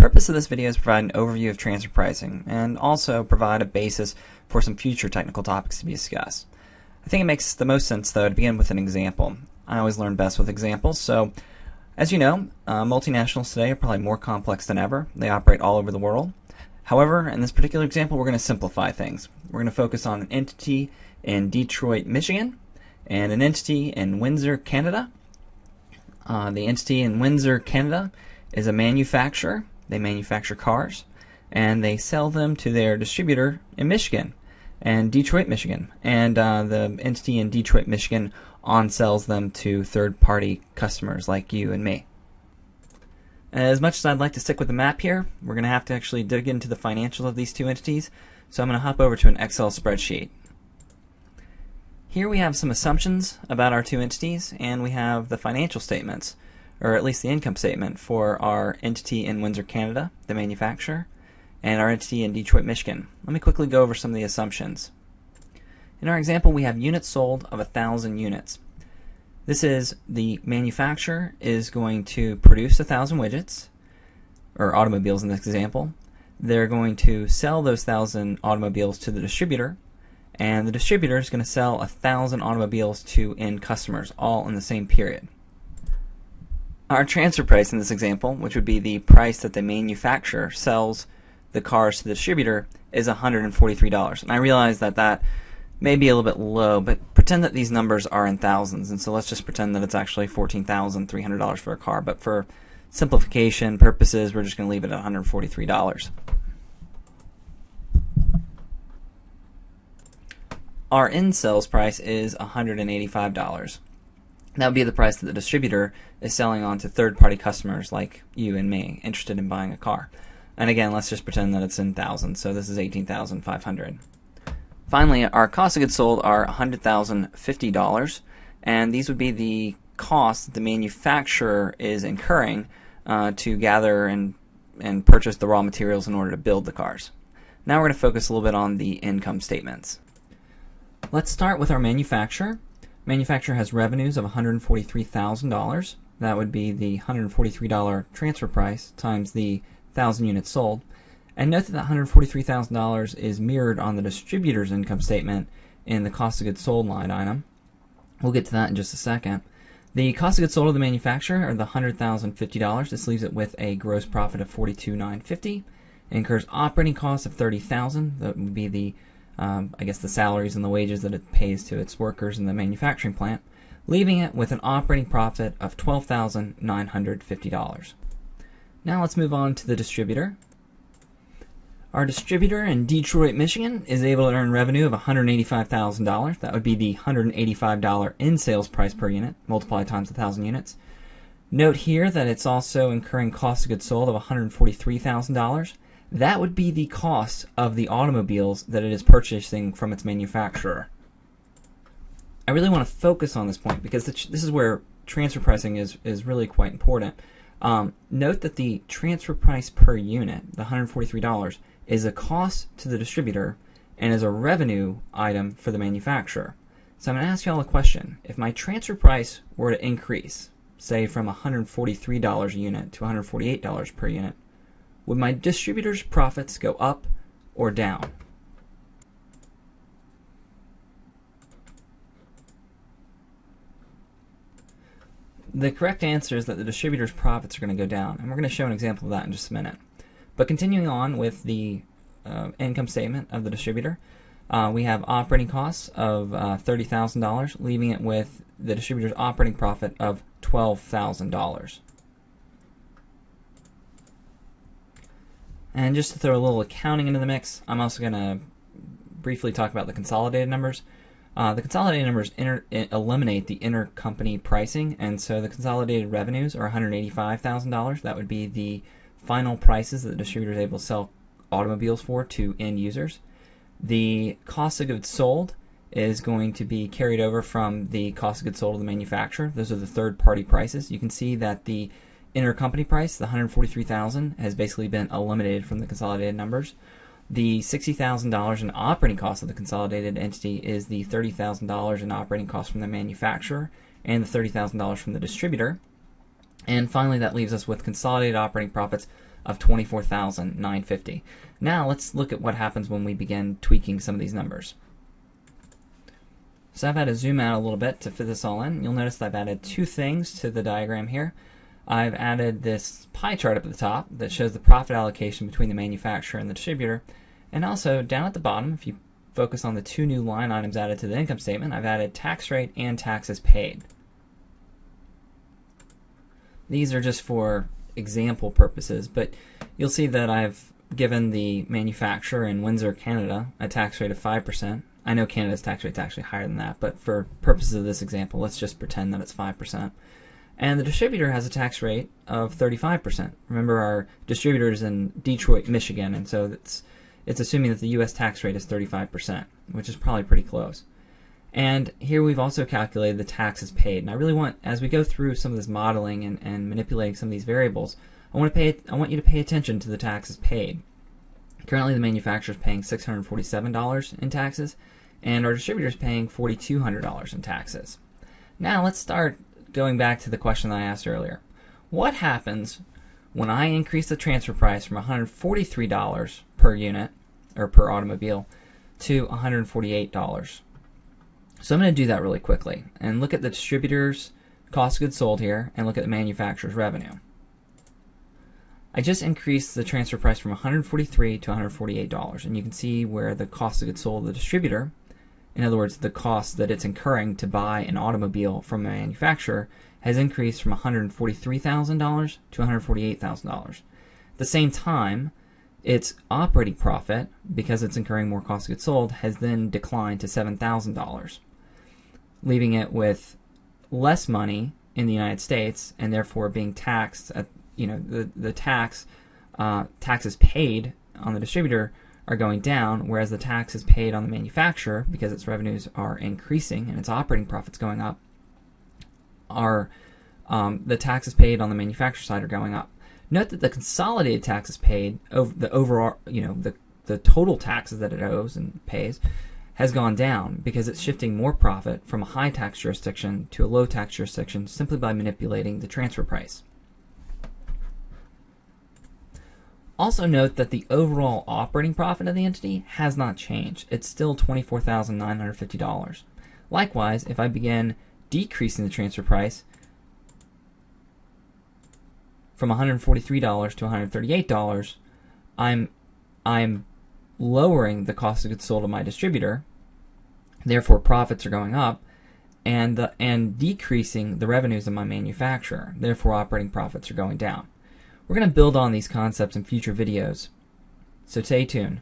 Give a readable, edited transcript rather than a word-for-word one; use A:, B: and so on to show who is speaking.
A: The purpose of this video is to provide an overview of transfer pricing and also provide a basis for some future technical topics to be discussed. I think it makes the most sense, though, to begin with an example. I always learn best with examples, so as you know, multinationals today are probably more complex than ever. They operate all over the world. However, in this particular example, we're going to simplify things. We're going to focus on an entity in Detroit, Michigan, and an entity in Windsor, Canada. The entity in Windsor, Canada is a manufacturer. They manufacture cars, and they sell them to their distributor in Michigan and Detroit, Michigan. And the entity in Detroit, Michigan on-sells them to third-party customers like you and me. As much as I'd like to stick with the map here, we're going to have to actually dig into the financials of these two entities, so I'm going to hop over to an Excel spreadsheet. Here we have some assumptions about our two entities, and we have the financial statements, or at least the income statement for our entity in Windsor, Canada, the manufacturer, and our entity in Detroit, Michigan. Let me quickly go over some of the assumptions. In our example, we have units sold of 1,000 units. This is the manufacturer is going to produce 1,000 widgets, or automobiles in this example. They're going to sell those 1,000 automobiles to the distributor, and the distributor is going to sell 1,000 automobiles to end customers, all in the same period. Our transfer price in this example, which would be the price that the manufacturer sells the cars to the distributor, is $143. And I realize that that may be a little bit low, but pretend that these numbers are in thousands, and so let's just pretend that it's actually $14,300 for a car. But for simplification purposes, we're just going to leave it at $143. Our end sales price is $185. That would be the price that the distributor is selling on to third-party customers like you and me interested in buying a car. And again, let's just pretend that it's in thousands, so this is $18,500. Finally, our cost of goods sold are $100,050, and these would be the costs that the manufacturer is incurring to gather and purchase the raw materials in order to build the cars. Now we're going to focus a little bit on the income statements. Let's start with our manufacturer. Manufacturer has revenues of $143,000. That would be the $143 transfer price times the 1,000 units sold. And note that that $143,000 is mirrored on the distributor's income statement in the cost of goods sold line item. We'll get to that in just a second. The cost of goods sold of the manufacturer are the $100,050. This leaves it with a gross profit of $42,950. It incurs operating costs of $30,000. That would be the the salaries and the wages that it pays to its workers in the manufacturing plant, leaving it with an operating profit of $12,950. Now let's move on to the distributor. Our distributor in Detroit, Michigan is able to earn revenue of $185,000. That would be the $185 in sales price per unit, multiplied times 1,000 units. Note here that it's also incurring cost of goods sold of $143,000. That would be the cost of the automobiles that it is purchasing from its manufacturer. I really want to focus on this point because this is where transfer pricing is really quite important. Note that the transfer price per unit, the $143, is a cost to the distributor and is a revenue item for the manufacturer. So I'm going to ask you all a question. If my transfer price were to increase, say from $143 a unit to $148 per unit, would my distributor's profits go up or down? The correct answer is that the distributor's profits are going to go down, and we're going to show an example of that in just a minute. But continuing on with the income statement of the distributor, we have operating costs of $30,000, leaving it with the distributor's operating profit of $12,000. And just to throw a little accounting into the mix, I'm also going to briefly talk about the consolidated numbers. The consolidated numbers eliminate the intercompany pricing, and so the consolidated revenues are $185,000. That would be the final prices that the distributor is able to sell automobiles for to end users. The cost of goods sold is going to be carried over from the cost of goods sold of the manufacturer. Those are the third-party prices. You can see that the intercompany price, the $143,000, has basically been eliminated from the consolidated numbers. The $60,000 in operating costs of the consolidated entity is the $30,000 in operating costs from the manufacturer and the $30,000 from the distributor. And finally, that leaves us with consolidated operating profits of $24,950. Now let's look at what happens when we begin tweaking some of these numbers. So I've had to zoom out a little bit to fit this all in. You'll notice that I've added two things to the diagram here. I've added this pie chart up at the top that shows the profit allocation between the manufacturer and the distributor. And also down at the bottom, if you focus on the two new line items added to the income statement, I've added tax rate and taxes paid. These are just for example purposes, but you'll see that I've given the manufacturer in Windsor, Canada, a tax rate of 5%. I know Canada's tax rate is actually higher than that, but for purposes of this example, let's just pretend that it's 5%. And the distributor has a tax rate of 35%. Remember, our distributor is in Detroit, Michigan, and so it's assuming that the U.S. tax rate is 35%, which is probably pretty close. And here we've also calculated the taxes paid. And I really want, as we go through some of this modeling and manipulating some of these variables, I want you to pay attention to the taxes paid. Currently, the manufacturer is paying $647 in taxes, and our distributor is paying $4,200 in taxes. Now let's start going back to the question that I asked earlier. What happens when I increase the transfer price from $143 per unit, or per automobile, to $148? So I'm going to do that really quickly and look at the distributor's cost of goods sold here and look at the manufacturer's revenue. I just increased the transfer price from $143 to $148, and you can see where the cost of goods sold of the distributor, in other words, the cost that it's incurring to buy an automobile from a manufacturer, has increased from $143,000 to $148,000. At the same time, its operating profit, because it's incurring more cost of goods sold, has then declined to $7,000, leaving it with less money in the United States and therefore being taxed at, the taxes paid on the distributor are going down, whereas the taxes paid on the manufacturer, because its revenues are increasing and its operating profits going up, are the taxes paid on the manufacturer side are going up. Note that the consolidated taxes paid, the overall, the total taxes that it owes and pays, has gone down because it's shifting more profit from a high tax jurisdiction to a low tax jurisdiction simply by manipulating the transfer price. Also note that the overall operating profit of the entity has not changed. It's still $24,950. Likewise, if I begin decreasing the transfer price from $143 to $138, I'm lowering the cost of goods sold of my distributor, therefore profits are going up, and decreasing the revenues of my manufacturer, therefore operating profits are going down. We're going to build on these concepts in future videos, so stay tuned.